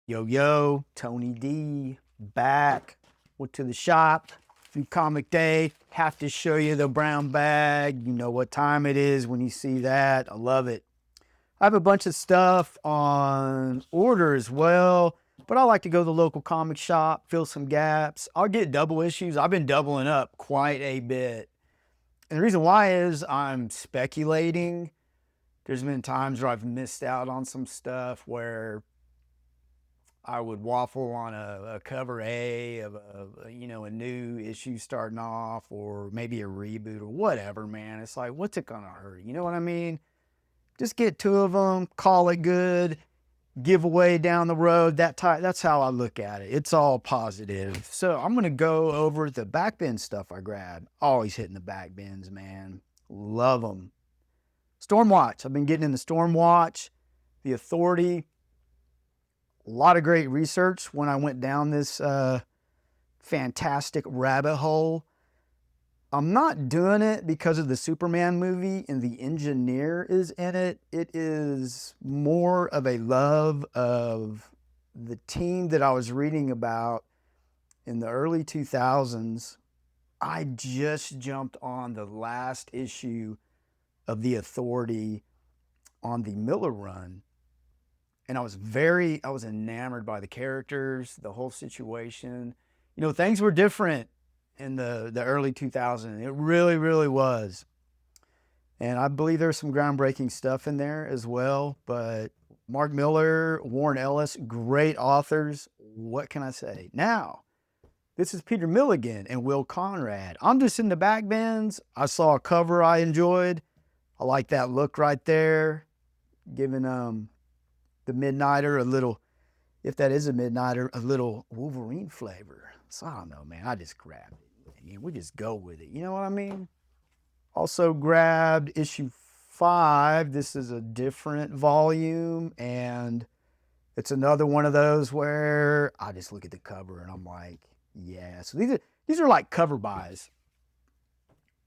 Yo, yo, Tony D, back. Went to the shop, through comic day. Have to show you the brown bag. You know what time it is when you see that. I love it. I have a bunch of stuff on order as well, but I like to go to the local comic shop, fill some gaps. I'll get double issues. I've been doubling up quite a bit. And the reason why is I'm speculating. There's been times where I've missed out on some stuff where I would waffle on a cover A of a new issue starting off, or maybe a reboot or whatever, man. It's like, what's it gonna hurt? You know what I mean? Just get two of them, call it good, giveaway down the road. That's how I look at it. It's all positive. So I'm gonna go over the back bin stuff I grabbed. Always hitting the back bins, man. Love them. Stormwatch. I've been getting into Stormwatch, The Authority. A lot of great research when I went down this fantastic rabbit hole. I'm not doing it because of the Superman movie and the engineer is in it. It is more of a love of the team that I was reading about in the early 2000s. I just jumped on the last issue of The Authority on the Miller run. And I was enamored by the characters, the whole situation. You know, things were different in the early 2000s. It really, really was. And I believe there's some groundbreaking stuff in there as well. But Mark Miller, Warren Ellis, great authors. What can I say? Now, this is Peter Milligan and Will Conrad. I'm just in the back bins. I saw a cover I enjoyed. I like that look right there, giving the Midnighter a little, if that is a Midnighter, a little Wolverine flavor. So I don't know, man. I just grabbed it. We just go with it. You know what I mean? Also grabbed issue 5. This is a different volume, and it's another one of those where I just look at the cover and I'm like, yeah. So these are like cover buys.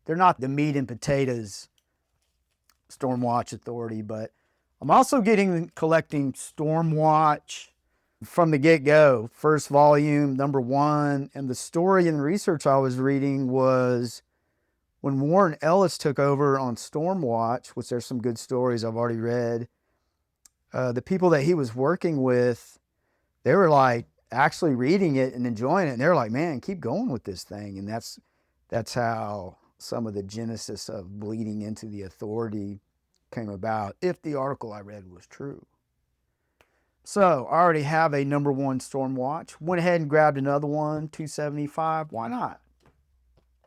They're not the meat and potatoes Stormwatch Authority, but I'm also collecting Stormwatch from the get-go. First volume, number 1. And the story and research I was reading was when Warren Ellis took over on Stormwatch, which there's some good stories I've already read. The people that he was working with, they were like actually reading it and enjoying it. And they're like, man, keep going with this thing. And that's how some of the genesis of bleeding into the Authority came about, if the article I read was true. So I already have a number 1 Stormwatch. Went ahead and grabbed another one, $275. Why not?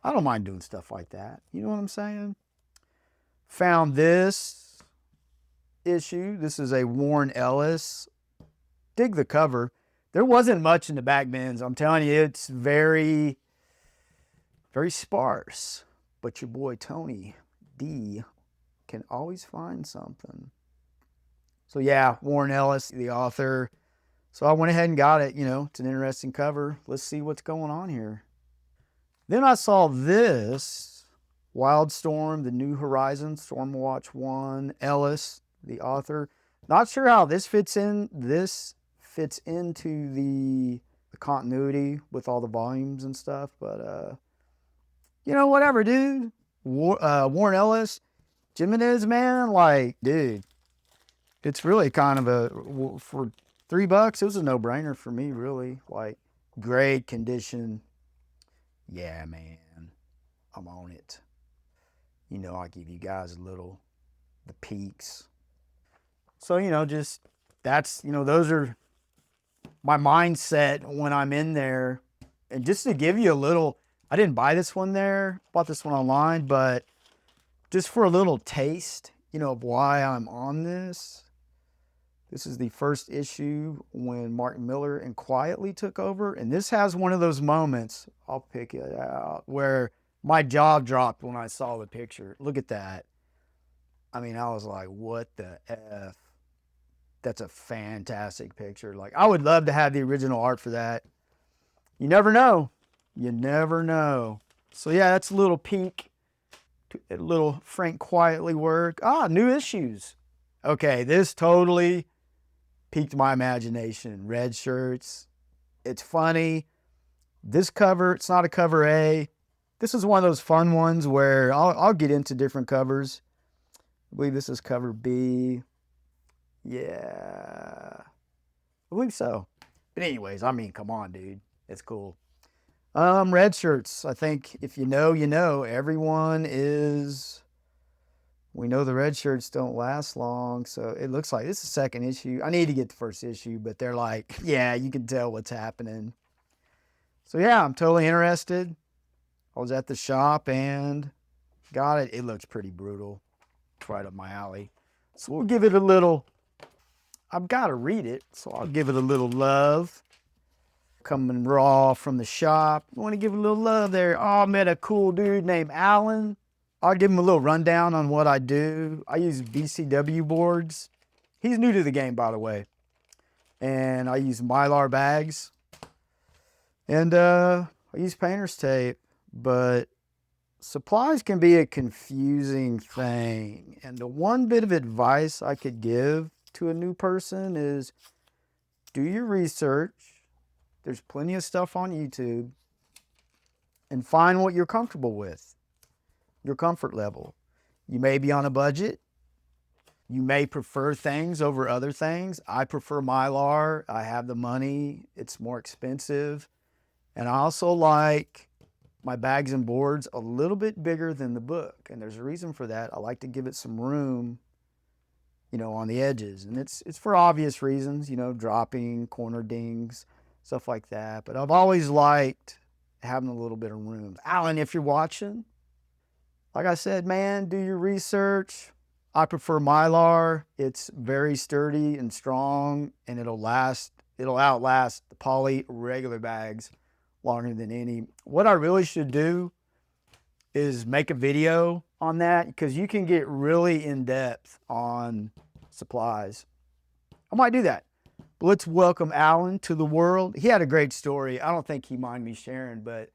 I don't mind doing stuff like that. You know what I'm saying? Found this issue. This is a Warren Ellis. Dig the cover. There wasn't much in the back bins. I'm telling you, it's very, very sparse. But your boy Tony D can always find something. So yeah, Warren Ellis, the author. So I went ahead and got it. You know, it's an interesting cover. Let's see what's going on here. Then I saw this, Wildstorm, The New Horizon, Stormwatch 1, Ellis, the author. Not sure how this fits in. This fits into the continuity with all the volumes and stuff. But, whatever, dude. Warren Ellis, Jimenez, man, like, dude, it's really kind of for $3, it was a no-brainer for me, really. Like, great condition. Yeah, man, I'm on it. You know, I give you guys the peaks. So, those are my mindset when I'm in there. And just to give you a little, I didn't buy this one there, bought this one online, but just for a little taste, of why I'm on this. This is the first issue when Mark Miller and Quietly took over. And this has one of those moments, I'll pick it out, where my jaw dropped when I saw the picture. Look at that. I mean, I was like, what the F? That's a fantastic picture. Like, I would love to have the original art for that. You never know. You never know. So yeah, that's a little peek. A little Frank Quietly work. New issues. Okay, this totally piqued my imagination. Red shirts. It's funny. This cover, it's not a cover A. This is one of those fun ones where I'll get into different covers. I believe this is cover B. Yeah, I believe so. But anyways, I mean, come on, dude. It's cool. Red shirts. I think if you know, you know. Everyone is. We know the red shirts don't last long, so it looks like this is the second issue. I need to get the first issue, but they're like, yeah, you can tell what's happening. So yeah, I'm totally interested. I was at the shop and got it. It looks pretty brutal. It's right up my alley. So we'll give it a little. I've got to read it, so I'll give it a little love. Coming raw from the shop. I want to give it a little love there. Oh, I met a cool dude named Alan. I'll give him a little rundown on what I do. I use BCW boards. He's new to the game, by the way. And I use Mylar bags. And I use painter's tape. But supplies can be a confusing thing. And the one bit of advice I could give to a new person is do your research. There's plenty of stuff on YouTube. And find what you're comfortable with. Your comfort level. You may be on a budget. You may prefer things over other things. I prefer Mylar. I have the money. It's more expensive. And I also like my bags and boards a little bit bigger than the book. And there's a reason for that. I like to give it some room, you know, on the edges. And it's for obvious reasons, you know, dropping, corner dings, stuff like that. But I've always liked having a little bit of room. Alan, if you're watching, like I said, man, do your research. I prefer Mylar. It's very sturdy and strong, and it'll outlast the poly regular bags longer than any. What I really should do is make a video on that because you can get really in depth on supplies. I might do that. But let's welcome Alan to the world. He had a great story. I don't think he minded me sharing, but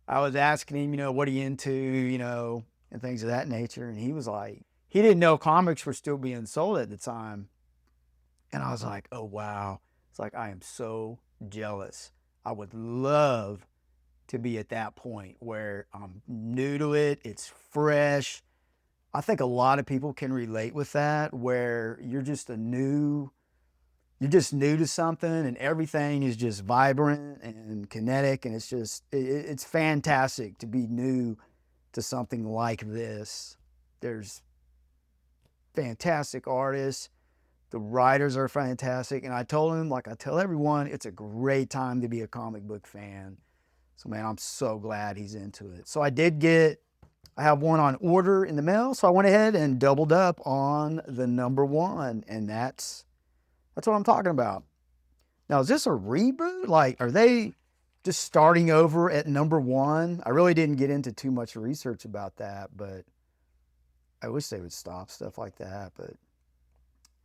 I was asking him, you know, what are you into, you know, and things of that nature. And he was like, he didn't know comics were still being sold at the time. And I was like, oh, wow. It's like, I am so jealous. I would love to be at that point where I'm new to it. It's fresh. I think a lot of people can relate with that, where you're just new to something and everything is just vibrant and kinetic. And it's fantastic to be new to something like this. There's fantastic artists. The writers are fantastic. And I told him, like I tell everyone, it's a great time to be a comic book fan. So man, I'm so glad he's into it. So I have one on order in the mail. So I went ahead and doubled up on the #1. And that's what I'm talking about. Now, is this a reboot? Like, are they just starting over at #1? I really didn't get into too much research about that, but I wish they would stop stuff like that, but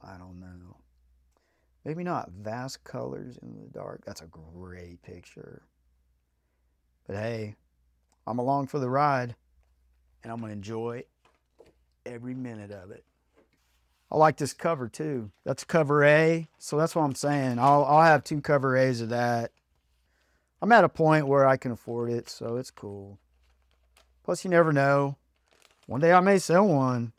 I don't know. Maybe not. Vast colors in the dark. That's a great picture. But hey, I'm along for the ride, and I'm going to enjoy every minute of it. I like this cover too. That's cover A. So that's what I'm saying. I'll have 2 cover A's of that. I'm at a point where I can afford it, so it's cool. Plus, you never know. One day I may sell one,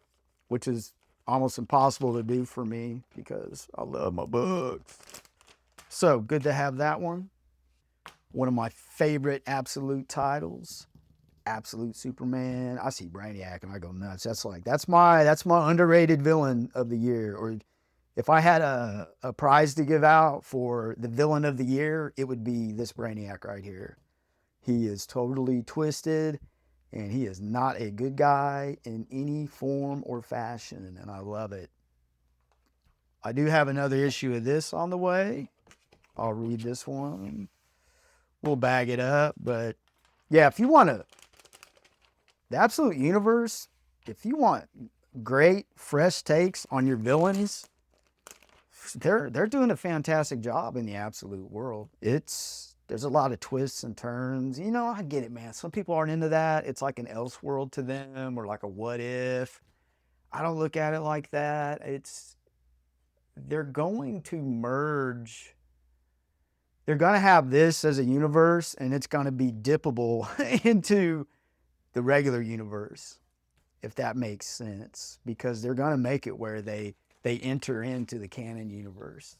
which is almost impossible to do for me because I love my books. So good to have that one. One of my favorite absolute titles. Absolute Superman. I see Brainiac and I go nuts. That's my underrated villain of the year. Or if I had a prize to give out for the villain of the year, it would be this Brainiac right here. He is totally twisted and he is not a good guy in any form or fashion, and I love it. I do have another issue of this on the way. I'll read this one. We'll bag it up, but yeah, if you want the Absolute Universe, if you want great, fresh takes on your villains, they're doing a fantastic job in the Absolute world. There's a lot of twists and turns. You know, I get it, man. Some people aren't into that. It's like an Elseworld to them or like a what if. I don't look at it like that. they're going to merge. They're going to have this as a universe, and it's going to be dippable into the regular universe, if that makes sense, because they're going to make it where they enter into the canon universe.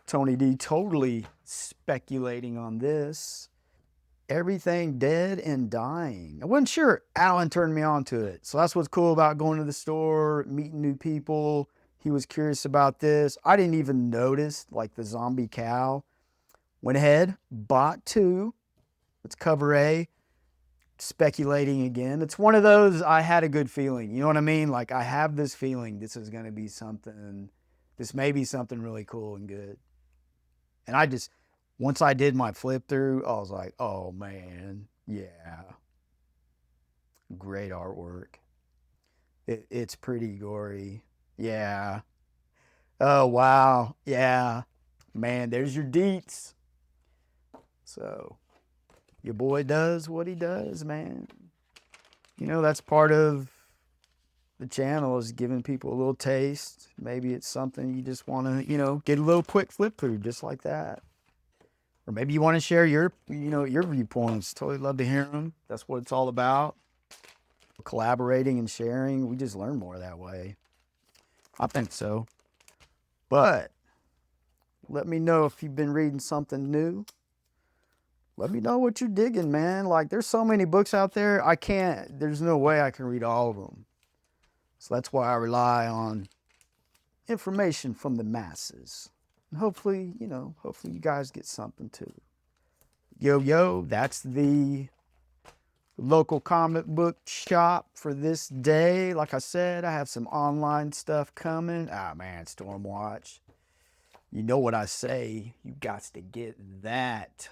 Tony D totally speculating on this. Everything dead and dying. I wasn't sure. Alan turned me on to it. So that's what's cool about going to the store, meeting new people. He was curious about this. I didn't even notice, like, the zombie cow. Went ahead, bought 2. It's cover A. Speculating again. It's one of those, I had a good feeling. You know what I mean? Like, I have this feeling this is going to be something, this may be something really cool and good. And I just, once I did my flip through, I was like, oh man, yeah. Great artwork. It's pretty gory. Yeah. Oh, wow. Yeah. Man, there's your deets. So, your boy does what he does, man. You know, that's part of the channel, is giving people a little taste. Maybe it's something you just want to, you know, get a little quick flip through just like that. Or maybe you want to share your, you know, your viewpoints. Totally love to hear them. That's what it's all about. Collaborating and sharing. We just learn more that way. I think so. But let me know if you've been reading something new. Let me know what you're digging, man. Like, there's so many books out there. There's no way I can read all of them. So that's why I rely on information from the masses. And hopefully, you know, hopefully you guys get something too. Yo, that's the local comic book shop for this day. Like I said, I have some online stuff coming. Ah, man, Stormwatch. You know what I say. You got to get that.